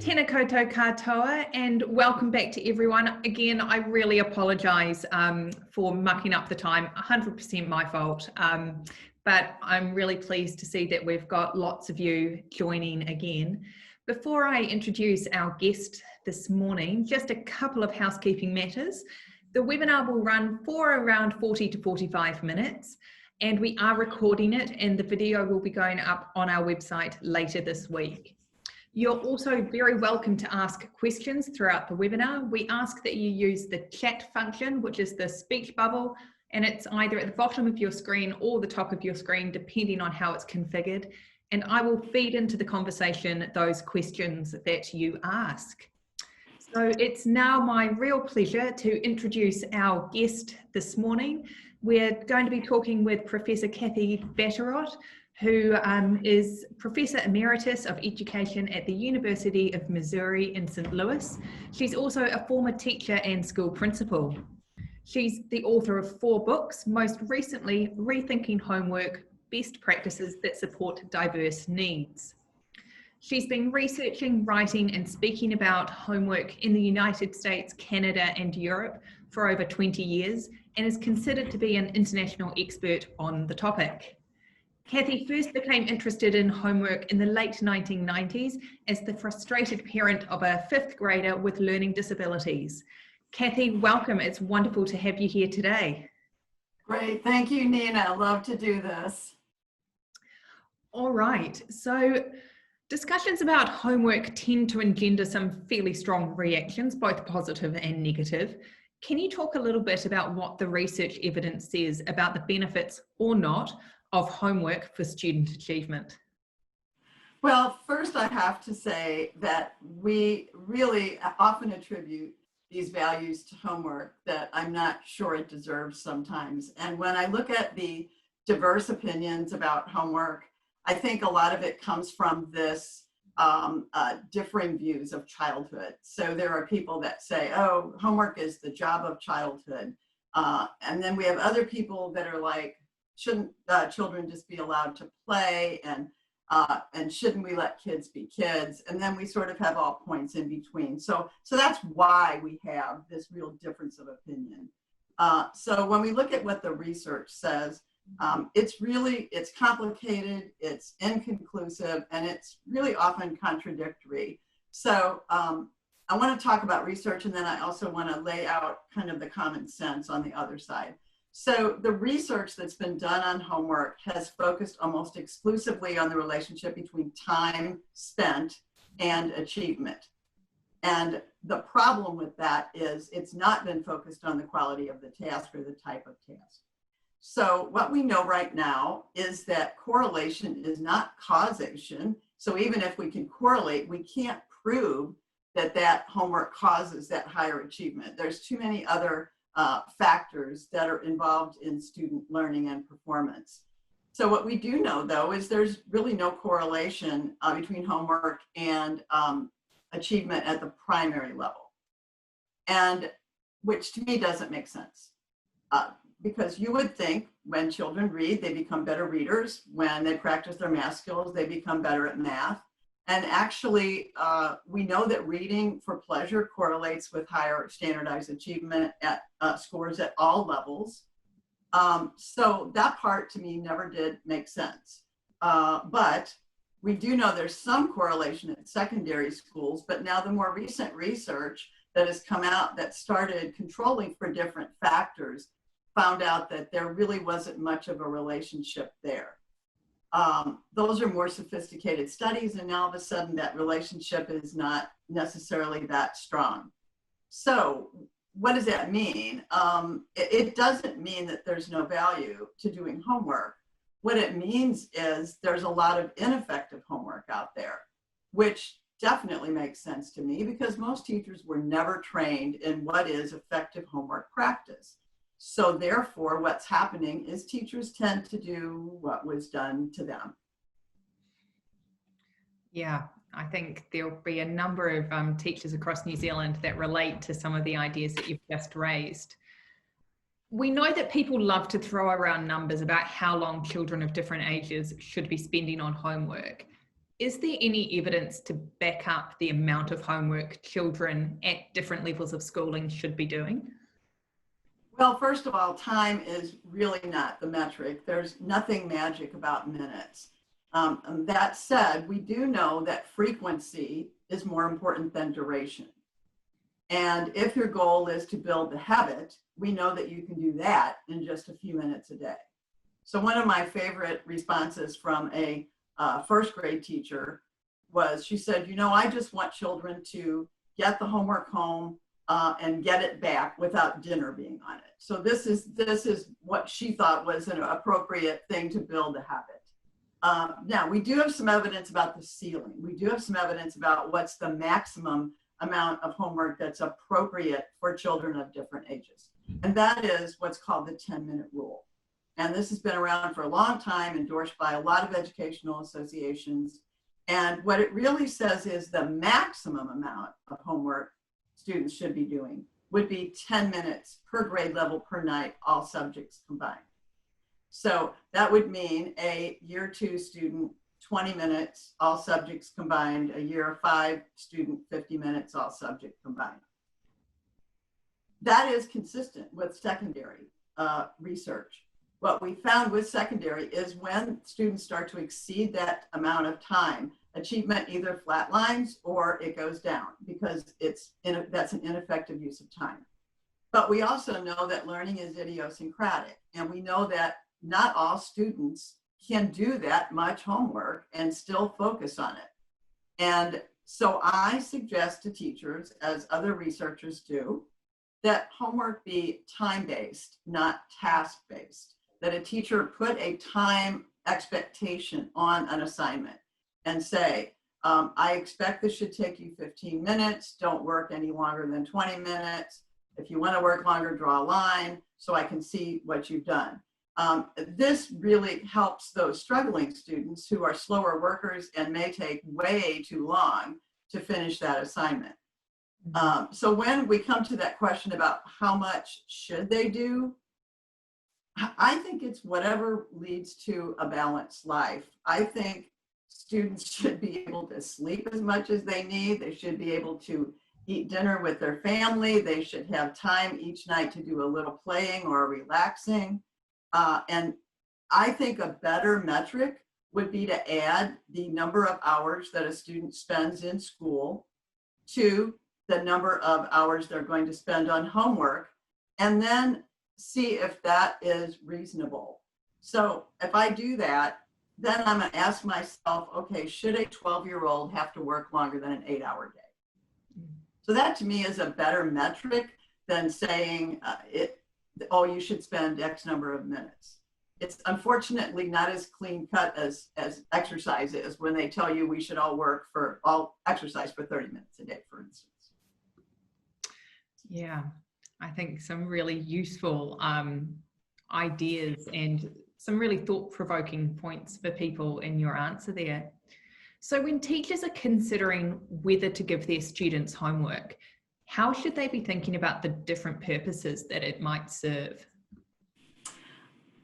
Tēnā koutou katoa, and welcome back to everyone. Again, I really apologise for mucking up the time, 100% my fault, but I'm really pleased to see that we've got lots of you joining again. Before I introduce our guest this morning, just a couple of housekeeping matters. The webinar will run for around 40 to 45 minutes, and we are recording it, and the video will be going up on our website later this week. You're also very welcome to ask questions throughout the webinar. We ask that you use the chat function, which is the speech bubble, and it's either at the bottom of your screen or the top of your screen, depending on how it's configured. And I will feed into the conversation those questions that you ask. So it's now my real pleasure to introduce our guest this morning. We're going to be talking with Professor Cathy Vatterott, who is Professor Emeritus of Education at the University of Missouri in St. Louis. She's also a former teacher and school principal. She's the author of 4 books, most recently Rethinking Homework, Best Practices that Support Diverse Needs. She's been researching, writing and speaking about homework in the United States, Canada and Europe for over 20 years and is considered to be an international expert on the topic. Cathy first became interested in homework in the late 1990s as the frustrated parent of a 5th grader with learning disabilities. Cathy, welcome. It's wonderful to have you here today. Great. Thank you, Nina. I love to do this. All right. So discussions about homework tend to engender some fairly strong reactions, both positive and negative. Can you talk a little bit about what the research evidence says about the benefits or not of homework for student achievement? Well, first I have to say that we really often attribute these values to homework that I'm not sure it deserves sometimes. And when I look at the diverse opinions about homework, I think a lot of it comes from this differing views of childhood. So there are people that say, oh, homework is the job of childhood. And then we have other people that are like, shouldn't children just be allowed to play, and shouldn't we let kids be kids? And then we sort of have all points in between. So that's why we have this real difference of opinion. So when we look at what the research says, it's complicated, it's inconclusive, and it's really often contradictory. So I want to talk about research, and then I also want to lay out kind of the common sense on the other side. So the research that's been done on homework has focused almost exclusively on the relationship between time spent and achievement. And the problem with that is it's not been focused on the quality of the task or the type of task. So what we know right now is that correlation is not causation. So even if we can correlate, we can't prove that that homework causes that higher achievement. There's too many other factors that are involved in student learning and performance. So what we do know, though, is there's really no correlation between homework and achievement at the primary level, and which to me doesn't make sense. Because you would think when children read, they become better readers. When they practice their math skills, they become better at math. And actually, we know that reading for pleasure correlates with higher standardized achievement at scores at all levels. So that part to me never did make sense. But we do know there's some correlation at secondary schools, but now the more recent research that has come out that started controlling for different factors found out that there really wasn't much of a relationship there. Those are more sophisticated studies, and now all of a sudden that relationship is not necessarily that strong. So what does that mean? It doesn't mean that there's no value to doing homework. What it means is there's a lot of ineffective homework out there, which definitely makes sense to me because most teachers were never trained in what is effective homework practice. So therefore, what's happening is teachers tend to do what was done to them. Yeah, I think there'll be a number of teachers across New Zealand that relate to some of the ideas that you've just raised. We know that people love to throw around numbers about how long children of different ages should be spending on homework. is there any evidence to back up the amount of homework children at different levels of schooling should be doing? Well, first of all, time is really not the metric. There's nothing magic about minutes. And that said, we do know that frequency is more important than duration. And if your goal is to build the habit, we know that you can do that in just a few minutes a day. So one of my favorite responses from a first grade teacher was, she said, you know, I just want children to get the homework home and get it back without dinner being on it. So this is what she thought was an appropriate thing to build a habit. Now, we do have some evidence about the ceiling. We do have some evidence about what's the maximum amount of homework that's appropriate for children of different ages. And that is what's called the 10-minute rule. And this has been around for a long time, endorsed by a lot of educational associations. And what it really says is the maximum amount of homework students should be doing would be 10 minutes per grade level per night, all subjects combined. So that would mean a year 2 student, 20 minutes, all subjects combined, a year 5 student, 50 minutes, all subject combined. That is consistent with secondary research. What we found with secondary is when students start to exceed that amount of time, achievement either flatlines or it goes down because that's an ineffective use of time. But we also know that learning is idiosyncratic, and we know that not all students can do that much homework and still focus on it. And so I suggest to teachers, as other researchers do, that homework be time-based, not task-based. That a teacher put a time expectation on an assignment and say, I expect this should take you 15 minutes. Don't work any longer than 20 minutes. If you want to work longer, draw a line so I can see what you've done. This really helps those struggling students who are slower workers and may take way too long to finish that assignment. So when we come to that question about how much should they do, I think it's whatever leads to a balanced life. I think students should be able to sleep as much as they need. They should be able to eat dinner with their family. They should have time each night to do a little playing or relaxing. And I think a better metric would be to add the number of hours that a student spends in school to the number of hours they're going to spend on homework, and then see if that is reasonable. So if I do that, then I'm going to ask myself, okay, should a 12-year-old have to work longer than an 8-hour day? So that to me is a better metric than saying you should spend X number of minutes. It's unfortunately not as clean cut as exercise is when they tell you we should all exercise for 30 minutes a day, for instance. Yeah, I think some really useful ideas and some really thought-provoking points for people in your answer there. So when teachers are considering whether to give their students homework, how should they be thinking about the different purposes that it might serve?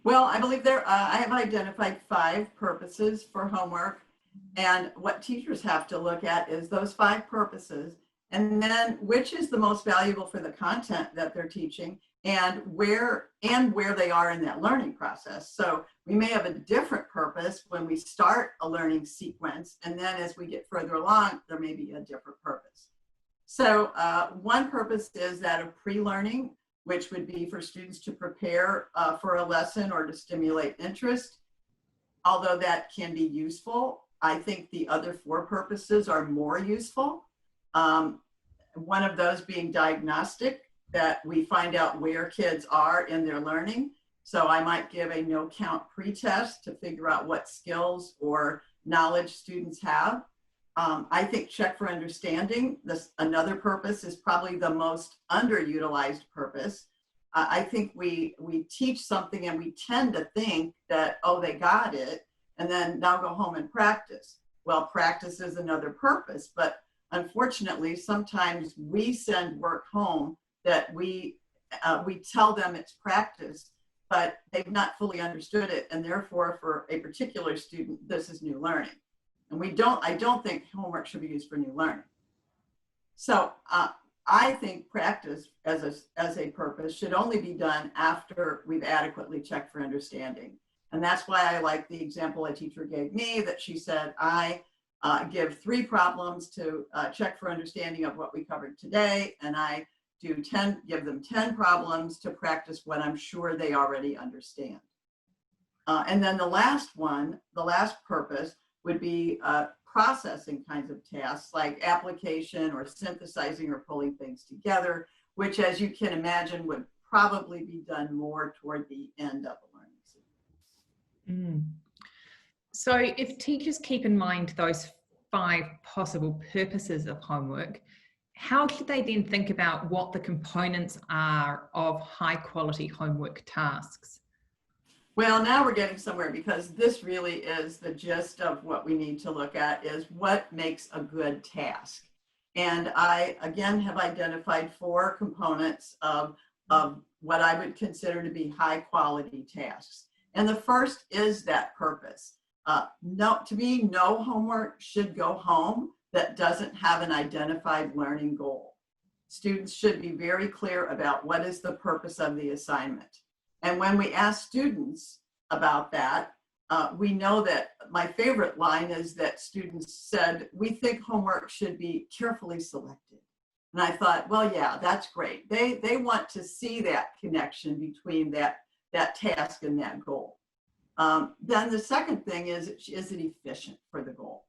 Well, I believe I have identified 5 purposes for homework, and what teachers have to look at is those 5 purposes, and then which is the most valuable for the content that they're teaching, and where they are in that learning process. So we may have a different purpose when we start a learning sequence, and then as we get further along, there may be a different purpose. So one purpose is that of pre-learning, which would be for students to prepare for a lesson or to stimulate interest. Although that can be useful, I think the other 4 purposes are more useful. One of those being diagnostic, that we find out where kids are in their learning. So I might give a no-count pretest to figure out what skills or knowledge students have. I think check for understanding. Another purpose is probably the most underutilized purpose. I think we teach something and we tend to think that, oh, they got it, and then now go home and practice. Well, practice is another purpose, but unfortunately, sometimes we send work home that we tell them it's practice, but they've not fully understood it, and therefore for a particular student, this is new learning. And I don't think homework should be used for new learning. So I think practice as a purpose should only be done after we've adequately checked for understanding. And that's why I like the example a teacher gave me, that she said, I give 3 problems to check for understanding of what we covered today, and I give them 10 problems to practice what I'm sure they already understand. And then the last purpose would be processing kinds of tasks like application or synthesizing or pulling things together, which, as you can imagine, would probably be done more toward the end of the learning sequence. So if teachers keep in mind those 5 possible purposes of homework, how should they then think about what the components are of high quality homework tasks? Well, now we're getting somewhere, because this really is the gist of what we need to look at, is what makes a good task. And I, again, have identified 4 components of what I would consider to be high quality tasks. And the first is that purpose. To me, no homework should go home that doesn't have an identified learning goal. Students should be very clear about what is the purpose of the assignment. And when we ask students about that, we know that my favorite line is that students said, we think homework should be carefully selected. And I thought, well, yeah, that's great. They want to see that connection between that task and that goal. Then the second thing is it efficient for the goal?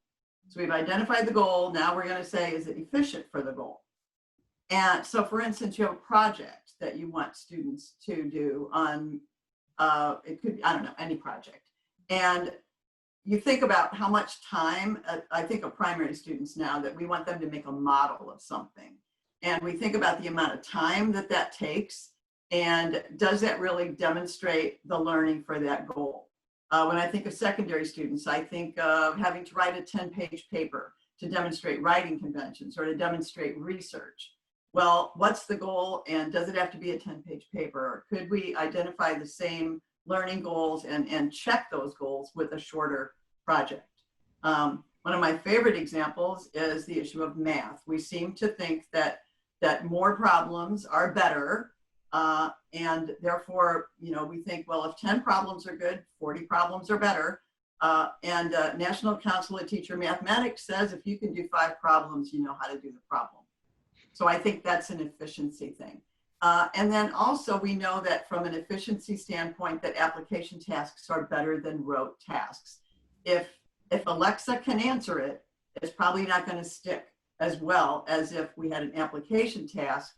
So we've identified the goal. Now we're going to say, is it efficient for the goal? And so, for instance, you have a project that you want students to do on, it could be, I don't know, any project. And you think about how much time, I think of primary students now, that we want them to make a model of something. And we think about the amount of time that takes, and does that really demonstrate the learning for that goal? When I think of secondary students, I think of having to write a 10-page paper to demonstrate writing conventions or to demonstrate research. Well, what's the goal, and does it have to be a 10-page paper? Or could we identify the same learning goals and check those goals with a shorter project? One of my favorite examples is the issue of math. We seem to think that more problems are better, and therefore, we think, well, if 10 problems are good, 40 problems are better. And National Council of Teacher Mathematics says if you can do 5 problems, you know how to do the problem. So I think that's an efficiency thing. And then also we know that from an efficiency standpoint, that application tasks are better than rote tasks. If Alexa can answer it, it's probably not going to stick as well as if we had an application task,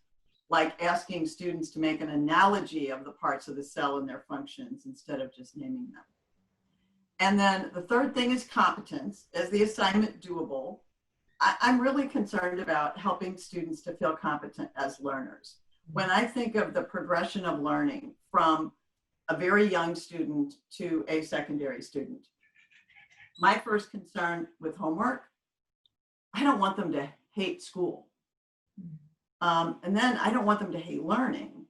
like asking students to make an analogy of the parts of the cell and their functions instead of just naming them. And then the third thing is competence. Is the assignment doable? I'm really concerned about helping students to feel competent as learners. When I think of the progression of learning from a very young student to a secondary student, my first concern with homework, I don't want them to hate school. And then I don't want them to hate learning.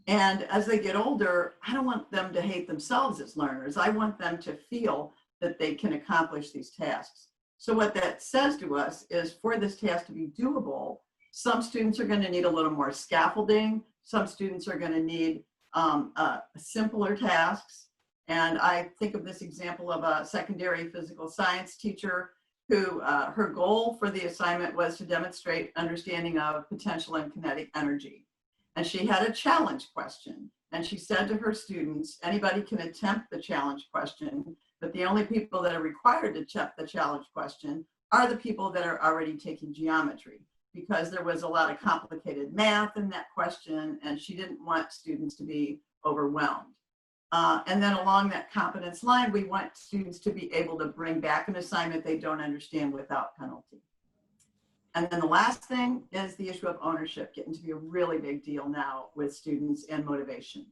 And as they get older, I don't want them to hate themselves as learners. I want them to feel that they can accomplish these tasks. So what that says to us is, for this task to be doable, some students are going to need a little more scaffolding. Some students are going to need simpler tasks. And I think of this example of a secondary physical science teacher who her goal for the assignment was to demonstrate understanding of potential and kinetic energy. And she had a challenge question. And she said to her students, anybody can attempt the challenge question, but the only people that are required to attempt the challenge question are the people that are already taking geometry, because there was a lot of complicated math in that question, and she didn't want students to be overwhelmed. And then along that competence line, we want students to be able to bring back an assignment they don't understand without penalty. And then the last thing is the issue of ownership, getting to be a really big deal now with students and motivation.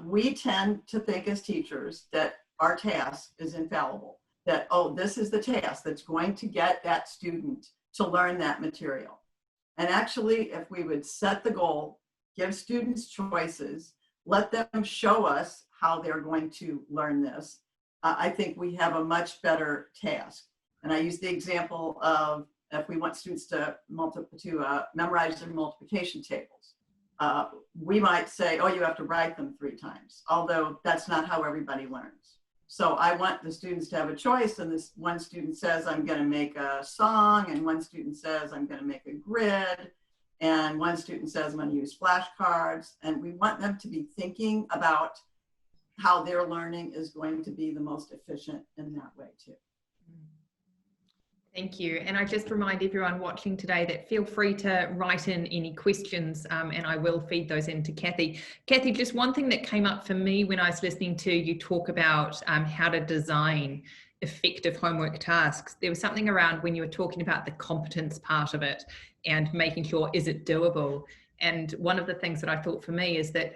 We tend to think as teachers that our task is infallible, that, oh, this is the task that's going to get that student to learn that material. And actually, if we would set the goal, give students choices, let them show us how they're going to learn this, I think we have a much better task. And I use the example of if we want students to memorize their multiplication tables, we might say, oh, you have to write them 3 times, although that's not how everybody learns. So I want the students to have a choice, and this one student says, I'm going to make a song, and one student says, I'm going to make a grid, and one student says, I'm going to use flashcards, and we want them to be thinking about how their learning is going to be the most efficient in that way too. Thank you. And I just remind everyone watching today that feel free to write in any questions, and I will feed those into Cathy. Cathy, just one thing that came up for me when I was listening to you talk about how to design effective homework tasks, there was something around when you were talking about the competence part of it and making sure, is it doable? And one of the things that I thought for me is that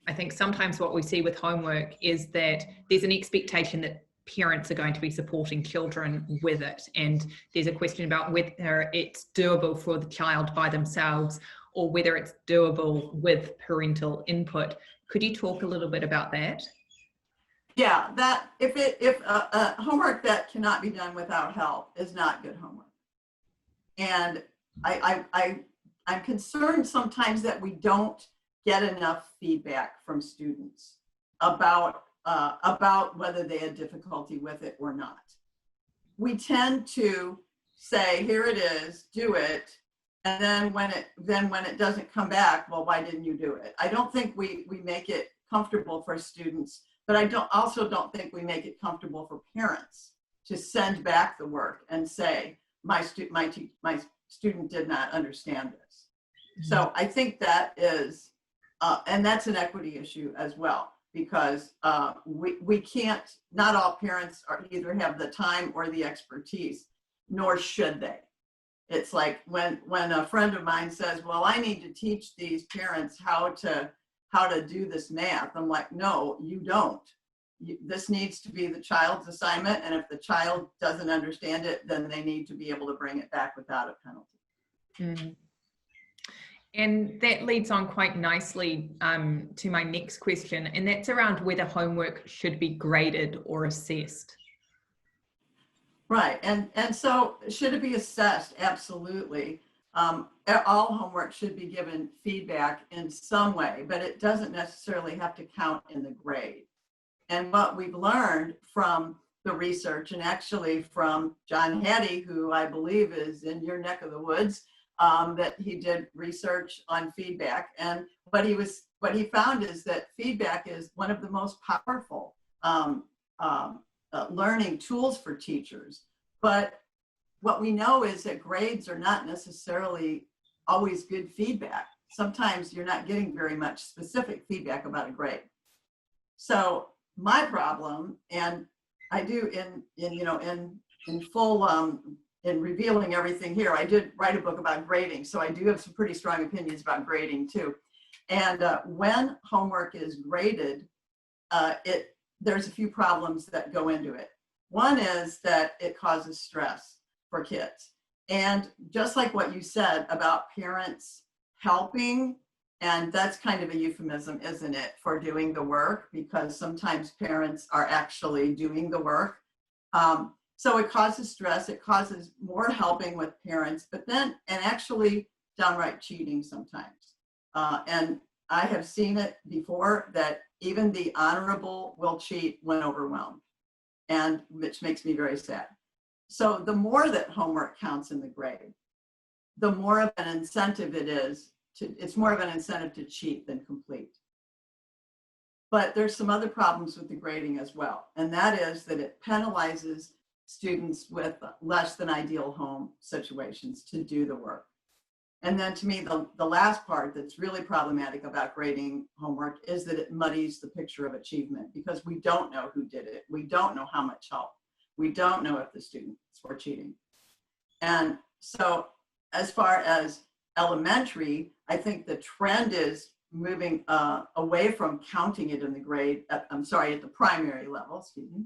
I think sometimes what we see with homework is that there's an expectation that parents are going to be supporting children with it. And there's a question about whether it's doable for the child by themselves or whether it's doable with parental input. Could you talk a little bit about that? Yeah, that if homework that cannot be done without help is not good homework. And I'm concerned sometimes that we don't get enough feedback from students about whether they had difficulty with it or not. We tend to say, here it is, do it, and then when it doesn't come back, well, why didn't you do it? I don't think we make it comfortable for students, but I also don't think we make it comfortable for parents to send back the work and say, my student did not understand this. Mm-hmm. So I think that is, and that's an equity issue as well, because we can't, not all parents either have the time or the expertise, nor should they. It's like when a friend of mine says, well, I need to teach these parents how to do this math. I'm like, no, you don't. This needs to be the child's assignment, and if the child doesn't understand it, then they need to be able to bring it back without a penalty. Mm. And that leads on quite nicely to my next question, and that's around whether homework should be graded or assessed. Right, and so should it be assessed? Absolutely. All homework should be given feedback in some way, but it doesn't necessarily have to count in the grade. And what we've learned from the research, and actually from John Hattie, who I believe is in your neck of the woods, that he did research on feedback, and what he found is that feedback is one of the most powerful learning tools for teachers. But what we know is that grades are not necessarily always good feedback. Sometimes you're not getting very much specific feedback about a grade. So my problem, and I do in full in revealing everything here, I did write a book about grading, so I do have some pretty strong opinions about grading too. And when homework is graded, there's a few problems that go into it. One is that it causes stress for kids. And just like what you said about parents helping, and that's kind of a euphemism, isn't it, for doing the work, because sometimes parents are actually doing the work. So it causes stress, it causes more helping with parents, but then, and actually downright cheating sometimes. And I have seen it before that even the honorable will cheat when overwhelmed, and which makes me very sad. So the more that homework counts in the grade, the more of an incentive it is it's more of an incentive to cheat than complete. But there's some other problems with the grading as well, and that is that it penalizes students with less than ideal home situations to do the work. And then to me, the last part that's really problematic about grading homework is that it muddies the picture of achievement, because we don't know who did it. We don't know how much help. We don't know if the students were cheating. And so as far as elementary, I think the trend is moving away from counting it in the grade, at the primary level, excuse me.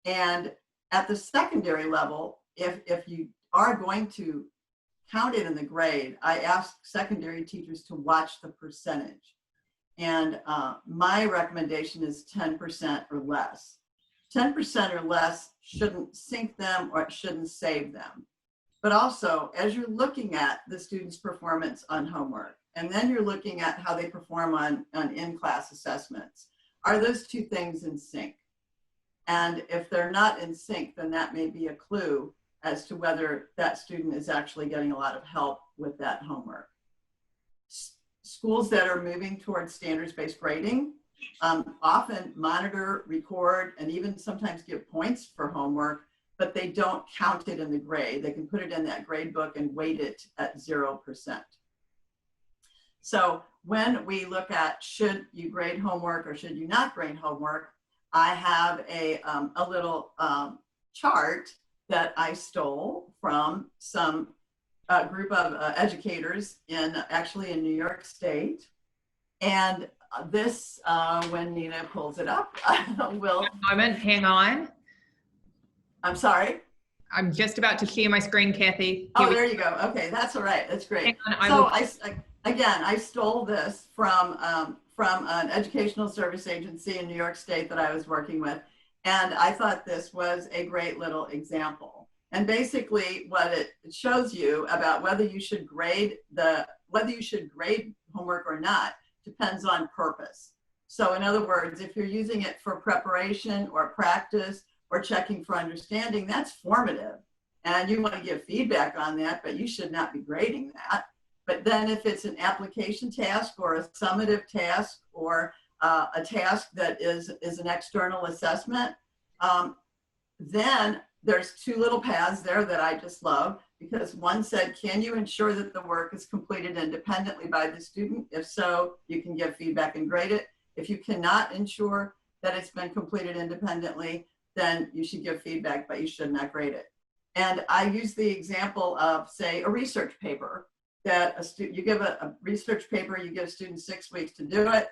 And at the secondary level, if you are going to count it in the grade, I ask secondary teachers to watch the percentage. And my recommendation is 10% or less. 10% or less shouldn't sink them or it shouldn't save them. But also, as you're looking at the student's performance on homework, and then you're looking at how they perform on in-class assessments, are those two things in sync? And if they're not in sync, then that may be a clue as to whether that student is actually getting a lot of help with that homework. Schools that are moving towards standards-based grading often monitor, record, and even sometimes give points for homework, but they don't count it in the grade. They can put it in that grade book and weight it at 0%. So when we look at should you grade homework or should you not grade homework, I have a little chart that I stole from some group of educators actually in New York State. And this, when Nina pulls it up, will... Moment, hang on. I'm sorry? I'm just about to share my screen, Cathy. Oh, there you go. Okay, that's all right. That's great. I stole this from an educational service agency in New York State that I was working with. And I thought this was a great little example. And basically what it shows you about whether you should grade homework or not depends on purpose. So in other words, if you're using it for preparation or practice or checking for understanding, that's formative. And you want to give feedback on that, but you should not be grading that. But then if it's an application task or a summative task or a task that is an external assessment, then there's two little paths there that I just love, because one said, can you ensure that the work is completed independently by the student? If so, you can give feedback and grade it. If you cannot ensure that it's been completed independently, then you should give feedback, but you should not grade it. And I use the example of, say, a research paper that you give a research paper, you give students 6 weeks to do it,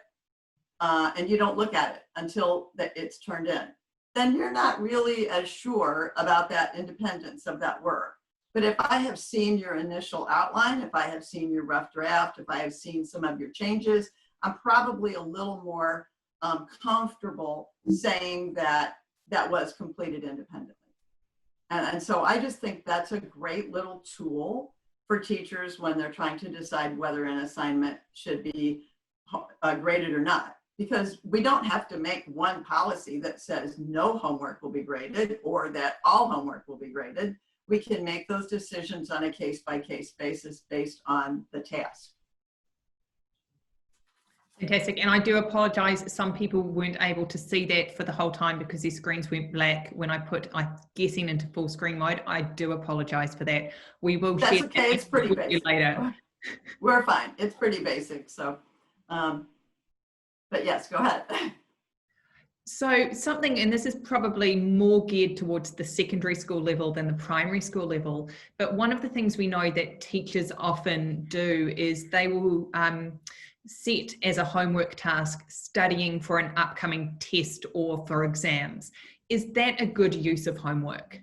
and you don't look at it until it's turned in. Then you're not really as sure about that independence of that work. But if I have seen your initial outline, if I have seen your rough draft, if I have seen some of your changes, I'm probably a little more comfortable saying that that was completed independently. And so I just think that's a great little tool for teachers when they're trying to decide whether an assignment should be graded or not. Because we don't have to make one policy that says no homework will be graded or that all homework will be graded. We can make those decisions on a case-by-case basis based on the task. Fantastic. And I do apologize. Some people weren't able to see that for the whole time because their screens went black when I put, I'm guessing, into full screen mode. I do apologize for that. We will share okay. It's pretty basic. Later. We're fine. It's pretty basic. So, but yes, go ahead. So something, and this is probably more geared towards the secondary school level than the primary school level, but one of the things we know that teachers often do is they will set as a homework task studying for an upcoming test or for exams. Is that a good use of homework?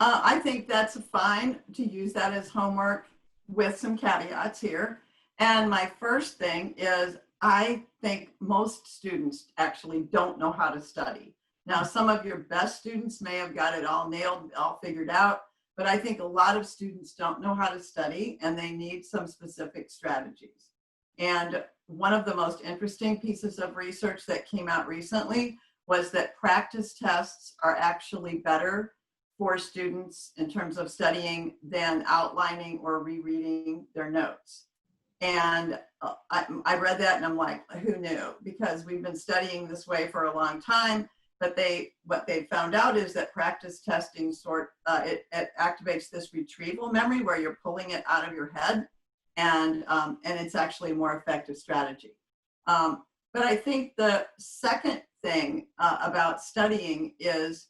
I think that's fine to use that as homework with some caveats here. And my first thing is, I think most students actually don't know how to study. Now, some of your best students may have got it all nailed, all figured out, but I think a lot of students don't know how to study and they need some specific strategies. And one of the most interesting pieces of research that came out recently was that practice tests are actually better for students in terms of studying than outlining or rereading their notes. And I read that and I'm like, who knew? Because we've been studying this way for a long time, but what they found out is that practice testing it activates this retrieval memory where you're pulling it out of your head, and it's actually a more effective strategy. But I think the second thing about studying is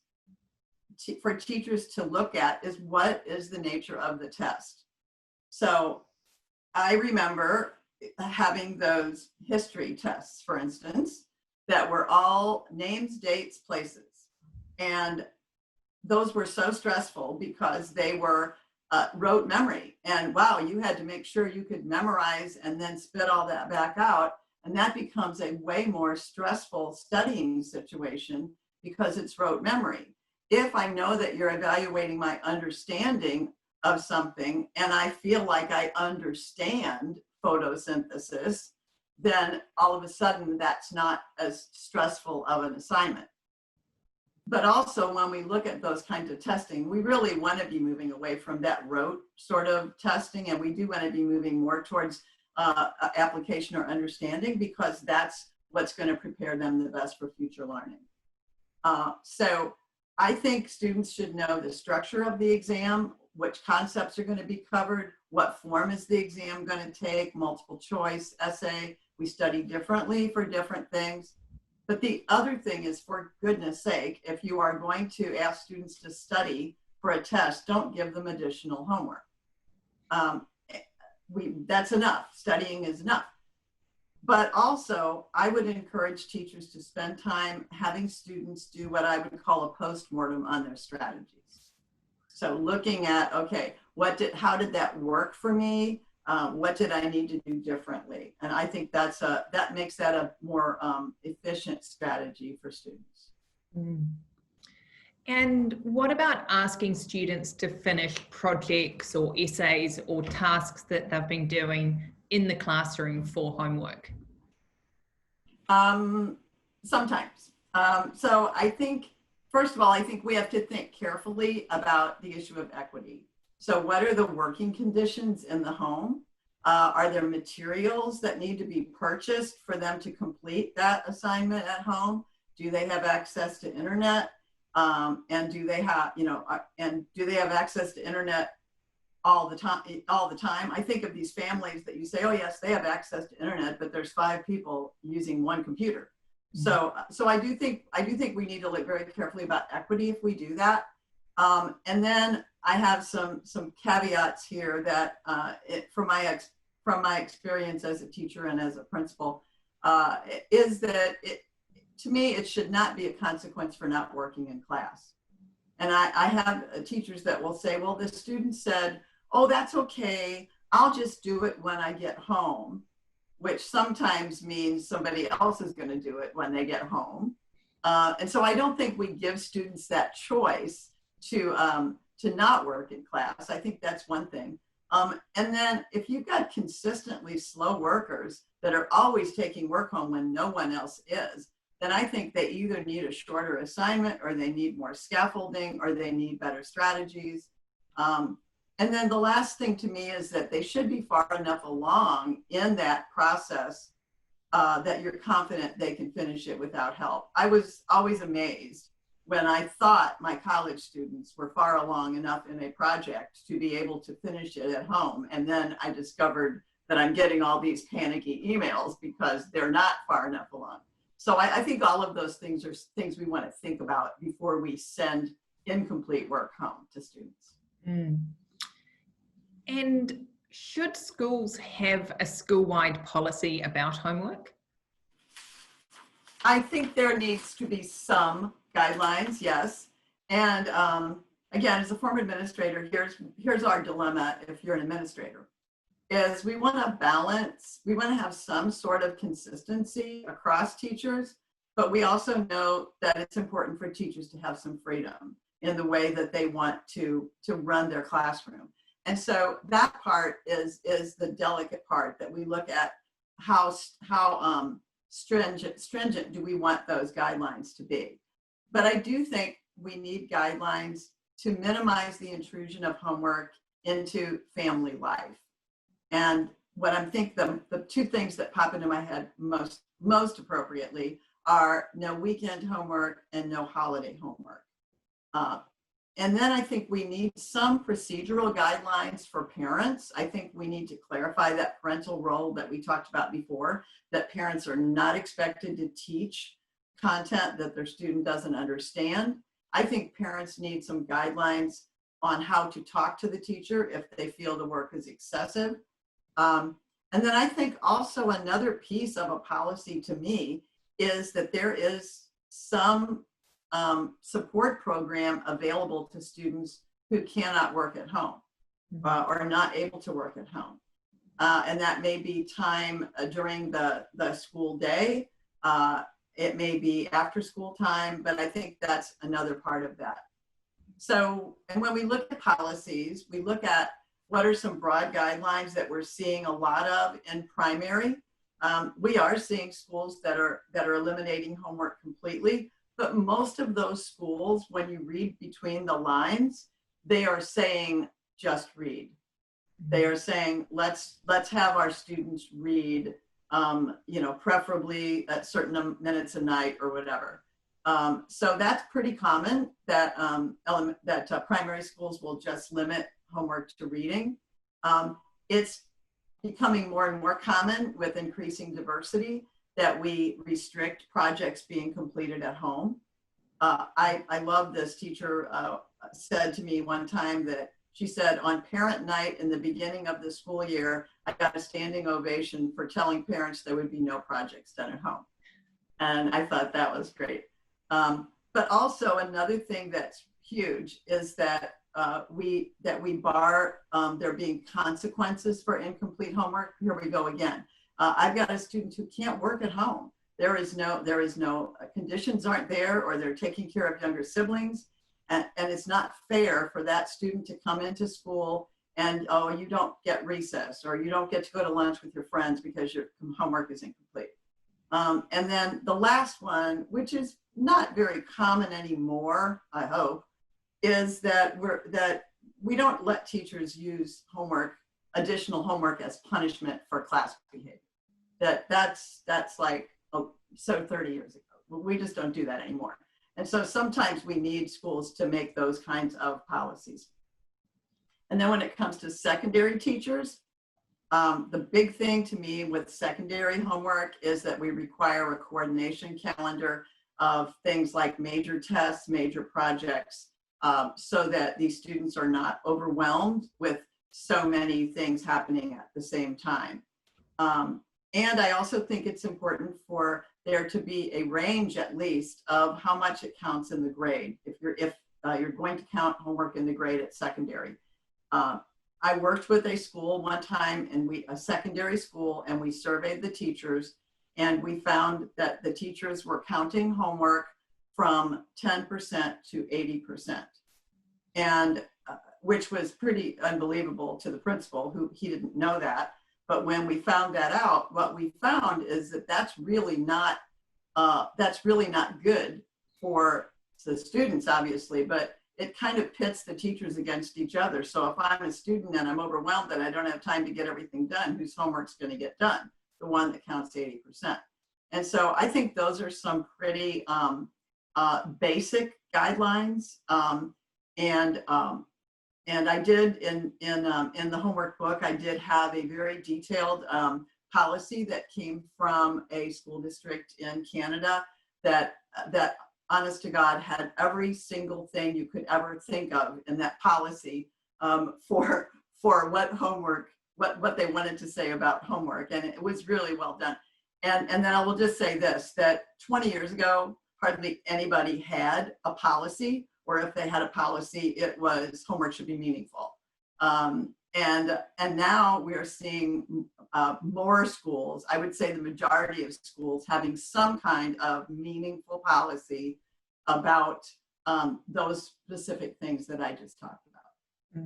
for teachers to look at is what is the nature of the test. So I remember having those history tests, for instance, that were all names, dates, places. And those were so stressful because they were rote memory. And wow, you had to make sure you could memorize and then spit all that back out. And that becomes a way more stressful studying situation because it's rote memory. If I know that you're evaluating my understanding of something and I feel like I understand photosynthesis, then all of a sudden that's not as stressful of an assignment. But also when we look at those kinds of testing, we really want to be moving away from that rote sort of testing, and we do want to be moving more towards application or understanding, because that's what's going to prepare them the best for future learning. So I think students should know the structure of the exam, which concepts are going to be covered, what form is the exam going to take, multiple choice, essay. We study differently for different things. But the other thing is, for goodness sake, if you are going to ask students to study for a test, don't give them additional homework. That's enough. Studying is enough. But also, I would encourage teachers to spend time having students do what I would call a postmortem on their strategies. So looking at, okay, how did that work for me? What did I need to do differently? And I think that makes that a more efficient strategy for students. Mm. And what about asking students to finish projects or essays or tasks that they've been doing in the classroom for homework? Sometimes. So I think, first of all, I think we have to think carefully about the issue of equity. So what are the working conditions in the home? Are there materials that need to be purchased for them to complete that assignment at home? Do they have access to internet? And do they have, access to internet all the time? I think of these families that you say, oh yes, they have access to internet, but there's 5 people using one computer. So I do think we need to look very carefully about equity if we do that. And then I have some caveats here that from my experience as a teacher and as a principal, is that to me, it should not be a consequence for not working in class. And I have teachers that will say, well, the student said, oh, that's okay, I'll just do it when I get home, which sometimes means somebody else is going to do it when they get home. And so I don't think we give students that choice to not work in class. I think that's one thing. And then if you've got consistently slow workers that are always taking work home when no one else is, then I think they either need a shorter assignment, or they need more scaffolding, or they need better strategies. And then the last thing to me is that they should be far enough along in that process that you're confident they can finish it without help. I was always amazed when I thought my college students were far along enough in a project to be able to finish it at home. And then I discovered that I'm getting all these panicky emails because they're not far enough along. So I think all of those things are things we want to think about before we send incomplete work home to students. Mm. And should schools have a school-wide policy about homework? I think there needs to be some guidelines, yes. And again, as a former administrator, here's our dilemma if you're an administrator, is we want to balance, we want to have some sort of consistency across teachers, but we also know that it's important for teachers to have some freedom in the way that they want to run their classroom. And so that part is the delicate part that we look at, how stringent do we want those guidelines to be. But I do think we need guidelines to minimize the intrusion of homework into family life. And what I'm thinking, the 2 things that pop into my head most appropriately are no weekend homework and no holiday homework. And then I think we need some procedural guidelines for parents. I think we need to clarify that parental role that we talked about before, that parents are not expected to teach content that their student doesn't understand. I think parents need some guidelines on how to talk to the teacher if they feel the work is excessive. And then I think also another piece of a policy to me is that there is some support program available to students who cannot work at home or are not able to work at home. And that may be time during the school day. it may be after school time, but I think that's another part of that. So, and when we look at policies, we look at what are some broad guidelines that we're seeing a lot of in primary. We are seeing schools that are eliminating homework completely, but most of those schools, when you read between the lines, they are saying just read. They are saying let's have our students read, preferably at certain minutes a night or whatever. So that's pretty common that primary schools will just limit homework to reading. It's becoming more and more common with increasing diversity that we restrict projects being completed at home. I love this. Teacher said to me one time that she said on parent night in the beginning of the school year, I got a standing ovation for telling parents there would be no projects done at home. And I thought that was great. But also another thing that's huge is that we bar there being consequences for incomplete homework. Here we go again. I've got a student who can't work at home. There is no conditions aren't there, or they're taking care of younger siblings. And it's not fair for that student to come into school and, oh, you don't get recess, or you don't get to go to lunch with your friends because your homework is incomplete. And then the last one, which is not very common anymore, I hope, is that we don't let teachers use additional homework as punishment for class behavior. That's like, so 30 years ago. We just don't do that anymore. And so sometimes we need schools to make those kinds of policies. And then when it comes to secondary teachers, the big thing to me with secondary homework is that we require a coordination calendar of things like major tests, major projects, so that these students are not overwhelmed with so many things happening at the same time. And I also think it's important for there to be a range, at least, of how much it counts in the grade. If you're going to count homework in the grade at secondary. I worked with a school one time, and a secondary school, and we surveyed the teachers, and we found that the teachers were counting homework from 10% to 80%, and which was pretty unbelievable to the principal, who he didn't know that. But when we found that out, what we found is that that's really not good for the students, obviously, but it kind of pits the teachers against each other. So if I'm a student and I'm overwhelmed and I don't have time to get everything done, whose homework's going to get done? The one that counts 80%. And so I think those are some pretty basic guidelines. And I did in the homework book, I did have a very detailed policy that came from a school district in Canada that honest to God had every single thing you could ever think of in that policy for what homework, what they wanted to say about homework. And it was really well done. And then I will just say this, that 20 years ago, hardly anybody had a policy, or if they had a policy, it was homework should be meaningful. And now we are seeing more schools, I would say the majority of schools, having some kind of meaningful policy about those specific things that I just talked about.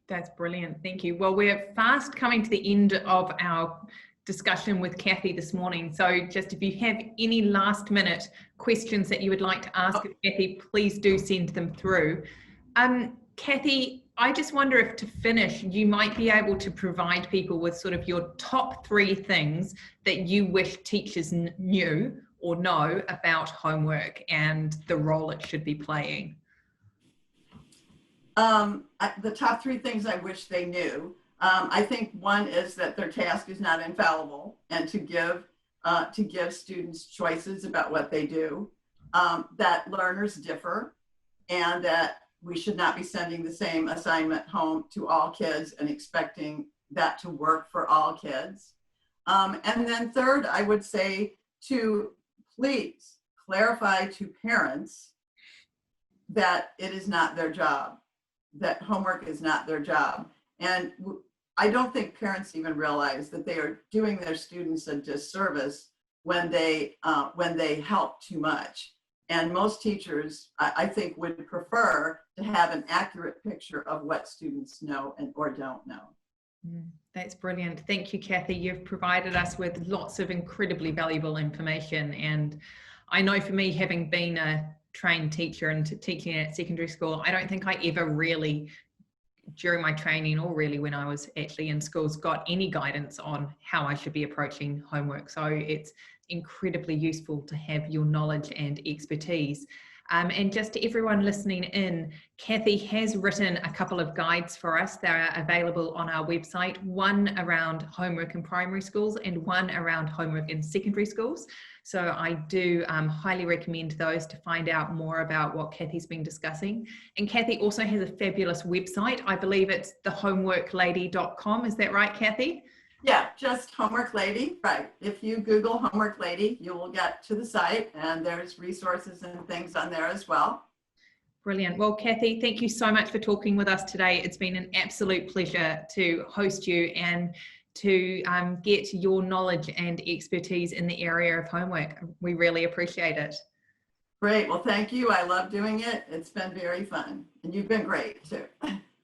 That's brilliant. Thank you. Well, we're fast coming to the end of our discussion with Cathy this morning. So just if you have any last minute questions that you would like to ask of Cathy, please do send them through. Cathy, I just wonder if, to finish, you might be able to provide people with sort of your top 3 things that you wish teachers knew or know about homework and the role it should be playing. The top 3 things I wish they knew. I think one is that their task is not infallible, and to give students choices about what they do, that learners differ, and that we should not be sending the same assignment home to all kids and expecting that to work for all kids. And then third, I would say to please clarify to parents that it is not their job, that homework is not their job. And I don't think parents even realize that they are doing their students a disservice when they help too much. And most teachers, I think, would prefer to have an accurate picture of what students know or don't know. That's brilliant. Thank you, Cathy. You've provided us with lots of incredibly valuable information. And I know for me, having been a trained teacher and teaching at secondary school, I don't think I ever really, during my training or really when I was actually in schools, got any guidance on how I should be approaching homework. So it's incredibly useful to have your knowledge and expertise. And just to everyone listening in, Cathy has written a couple of guides for us. They're available on our website, one around homework in primary schools and one around homework in secondary schools. So I do highly recommend those to find out more about what Cathy's been discussing. And Cathy also has a fabulous website. I believe it's thehomeworklady.com. Is that right, Cathy? Yeah, just Homework Lady, right. If you Google Homework Lady, you will get to the site, and there's resources and things on there as well. Brilliant. Well, Cathy, thank you so much for talking with us today. It's been an absolute pleasure to host you and to get your knowledge and expertise in the area of homework. We really appreciate it. Great. Well, thank you. I love doing it. It's been very fun, and you've been great too.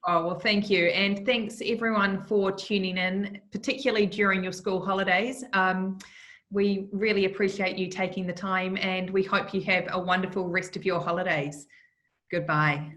Oh, well, thank you. And thanks everyone for tuning in, particularly during your school holidays. We really appreciate you taking the time, and we hope you have a wonderful rest of your holidays. Goodbye.